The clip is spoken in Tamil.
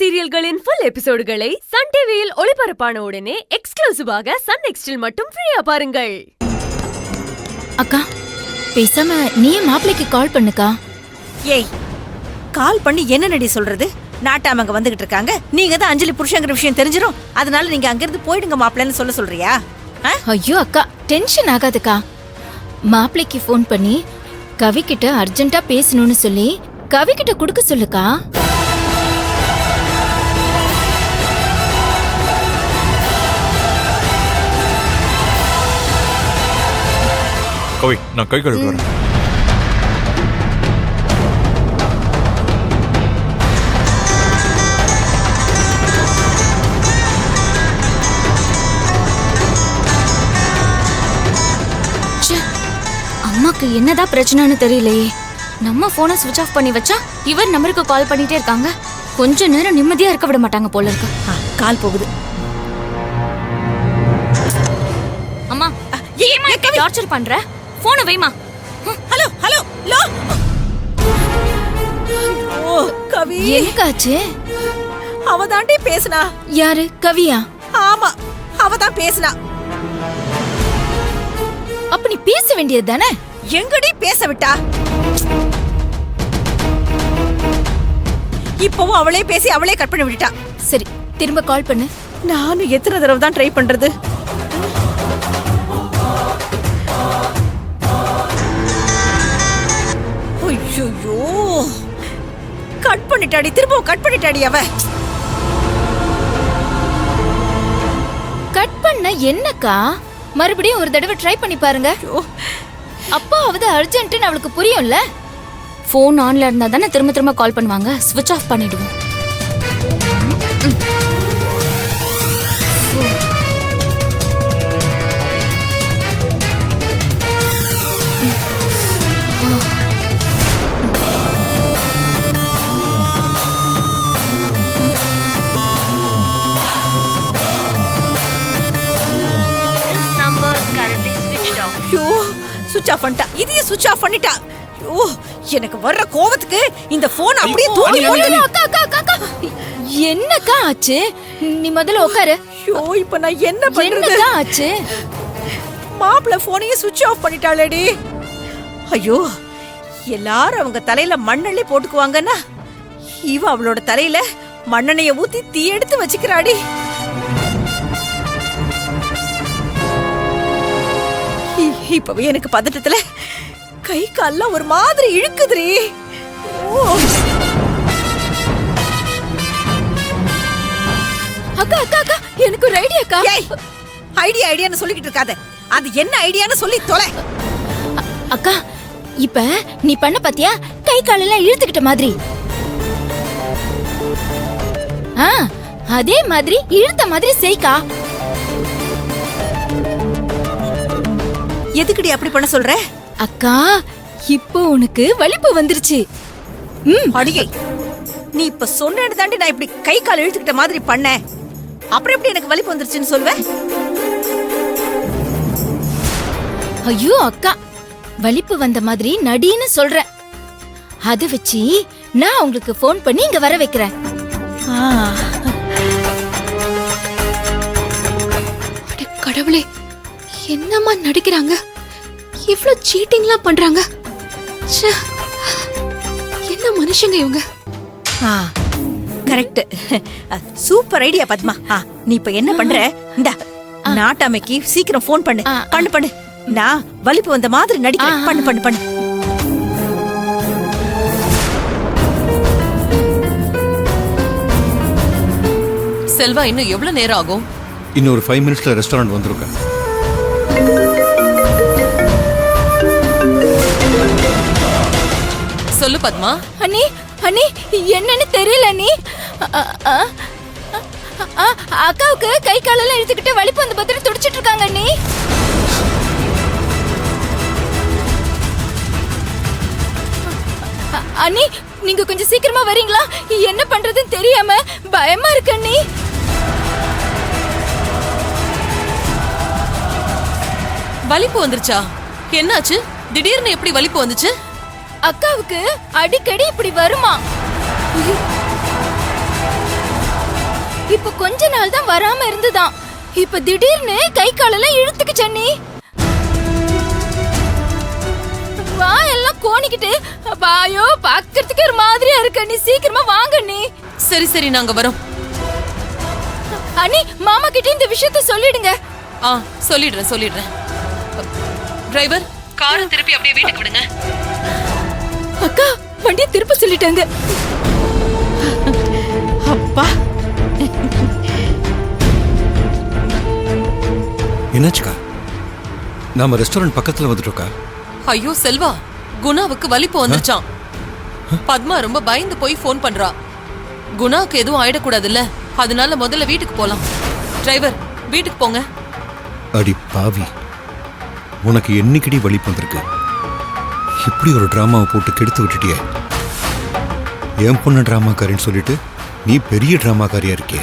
சீரியல்களின் ஃபுல் எபிசோடுகளை சன் டிவியில் ஒளிபரப்பான உடனே எக்ஸ்க்ளூசிவாக சன் நெக்ஸ்டில் மட்டும் ஃப்ரீயா பாருங்கள். அக்கா, பேசாம நீ மாப்பிளைக்கு கால் பண்ணுக்கா. ஏய், கால் பண்ணி என்ன நடி சொல்றது? நாட்டாம அங்க வந்துகிட்டு இருக்காங்க. நீங்க தான் அஞ்சலி புருஷங்கிற விஷயம் தெரிஞ்சிரும். அதனால நீங்க அங்கிருந்து போயிடுங்க மாப்பிள்ளைன்னு சொல்றியா? ஐயோ அக்கா, டென்ஷன் ஆகாதுக்கா. மாப்பிளைக்கு ஃபோன் பண்ணி கவி கிட்ட அர்ஜென்ட்டா பேசணும்னு சொல்லி கவி கிட்ட குடுக்க சொல்லுக்கா. கவி, நான் கை கழுவிட்டு வரேன். அம்மாக்கு என்னதான் பிரச்சனைன்னு தெரியலையே. நம்ம போனை ஸ்விட்ச் ஆஃப் பண்ணி வச்சா இவர் நம்பருக்கு கால் பண்ணிட்டே இருக்காங்க. கொஞ்ச நேரம் நிம்மதியா இருக்க விட மாட்டாங்க போல இருக்கு. கால் போகுது. அம்மா, ஏமா டார்ச்சர் பண்ற? போனை வைமா. ஹலோ ஹலோ லோ. ஓ கவி, என்னக்காச்சு? அவ தாண்டி பேசுனா. யாரு? கவியா? ஆமா, அவ தான் பேசுனா. அப்ப நீ பேச வேண்டியது தானே? எங்கடி பேச விட்டா? இப்பவும் அவளே பேசி அவளே கட் பண்ணி விட்டுட்டா. சரி, திரும்ப கால் பண்ணு. நானும் எத்தனை தடவை தான் ட்ரை பண்றது? ஐயோ, கட் பண்ணிட்டாடி, திரும்பவும் கட் பண்ணிட்டாடி. அவ கட் பண்ண என்னக்கா? மறுபடியும் ஒரு தடவை ட்ரை பண்ணி பாருங்க. அப்பா அவது அர்ஜென்ட்னு அவளுக்கு புரியும்ல. ஃபோன் ஆன்ல இருந்தா தானே திரும்ப திரும்ப கால் பண்ணுவாங்க. ஸ்விட்ச் ஆஃப் பண்ணிடுவோம். சுவிட்ச் ஆஃப் பண்ணிட்டா. இதையே சுவிட்ச் ஆஃப் பண்ணிட்டா. ஐயோ, எனக்கு வர்ற கோவத்துக்கு இந்த போன் அப்படியே தூக்கி போடு. அக்கா அக்கா அக்கா, என்னக்கா ஆச்சு? நீ முதல்ல உட்காரு. ஐயோ, இப்ப நான் என்ன பண்றது? என்னக்கா ஆச்சு? மாப்பிள்ள போனையே சுவிட்ச் ஆஃப் பண்ணிட்டாளேடி. ஐயோ, எல்லாரும் அவங்க தலையில மண்ணெண்ணெய் போட்டுக்குவாங்கன்னா இவ அவளோட தலையில மண்ணெண்ணெய ஊத்தி தீ எடுத்து வச்சுக்கிறாடி. இப்பவே எனக்கு பதட்டத்துல கை கால்லாம் ஒரு மாதிரி இழுக்குதுரி. அக்கா அக்கா அக்கா, எனக்கு ஒரு ஐடியா அக்கா. ஐடியா ஐடியான்னு சொல்லிக்கிட்டு இருக்காத. அது என்ன ஐடியான்னு சொல்லி தொலை. அக்கா, இப்ப நீ பண்ண பாத்தியா? கை காலெல்லாம் இழுத்துக்கிட்ட மாதிரி. அதே மாதிரி இழுத்த மாதிரி செய்கா. எதுக்குடி அப்படி பண்ண சொல்ற? அக்கா, இப்போ உனக்கு வலிப்பு வந்துருச்சு. அடியே, நீ இப்ப சொன்னேன்னு தாண்டி நான் இப்படி கை கால் இழுத்துக்கிட்ட மாதிரி பண்ணேன். அப்புறம் எப்படி எனக்கு வலிப்பு வந்துருச்சுன்னு சொல்லுவேன்? ஐயோ அக்கா, வலிப்பு வந்த மாதிரி நடின்னு சொல்றேன். அத வச்சு நான் உங்களுக்கு போன் பண்ணி இங்க வர வைக்கிறேன். கடவுளே, என்னம்மா நடிக்கிறாங்க? இவ்ளோ சீட்டிங்லாம் பண்றாங்க. என்ன மனுஷங்க இவங்க? Correct, super idea Padma. நீ இப்ப என்ன பண்ற? இந்த நாட்டாமைக்கு சீக்கிரம் போன் பண்ணு. பண்ணு பண்ணு. நான் வலிப்பு வந்த மாதிரி நடிக்கிறேன். பண்ணு பண்ணு பண்ணு. செல்வா, இன்னும் எவ்வளவு நேரம் ஆகும்? இன்னும் ஒரு 5 மினிட்ஸ்ல ரெஸ்டாரண்ட் வந்துருக்கேன். சொல்லு பத்மா. அண்ணி அண்ணி, என்னன்னு தெரியல அண்ணி. அக்காவுக்கு கை காலெல்லாம் இழுத்துக்கிட்டு வலிப்பு வந்து பத்திரம் துடிச்சிட்டு இருக்காங்க அண்ணி. அண்ணி, நீங்க கொஞ்சம் சீக்கிரமா வரீங்களா? என்ன பண்றதுன்னு தெரியாம பயமா இருக்கு அண்ணி. வலிப்பு வந்துருச்சா? என்னாச்சு? திடீர்னு எப்படி வலிப்பு வந்துச்சு? அக்காவுக்கு அடிக்கடி இப்படி வருமா? கொஞ்ச நாள் தான் வராம இருந்துதான். இப்ப திடீர்னு கை காலெல்லாம் இழுத்துக்குச்சு அண்ணி. வா எல்லாம் கோணிக்கிட்டு பாயோ பாக்கிறதுக்கு ஒரு மாதிரியா இருக்கு அண்ணி. சீக்கிரமா வாங்க அண்ணி. சரி சரி நாங்க வரோம். அண்ணி மாமா கிட்ட இந்த விஷயத்த சொல்லிடுங்க. சொல்லிடுறேன். டிரைவர் காரை திருப்பி அப்படியே வீட்டுக்கு விடுங்க. அக்கா வண்டியை திருப்ப சொல்லிட்டாங்க. அப்பா என்னாச்சுக்கா? நாம ரெஸ்டாரண்ட் பக்கத்துல வந்துட்டோக்கா. ஐயோ செல்வா, குணாவுக்கு வலிப்பு வந்துச்சான். பத்மா ரொம்ப பயந்து போய் ஃபோன் பண்றா. குணாவுக்கு எதுவும் ஆயிடக்கூடாதுல்ல, அதனால முதல்ல வீட்டுக்கு போலாம். டிரைவர் வீட்டுக்கு போங்க. அடி பாவி, உனக்கு என்னைக்கடி வலிப்பு வந்திருக்கு? இப்படி ஒரு டிராமாவை போட்டு கெடுத்து விட்டுட்டியே. என் பொண்ணு டிராமாக்காரின்னு சொல்லிட்டு நீ பெரிய டிராமாக்காரியா இருக்கிய.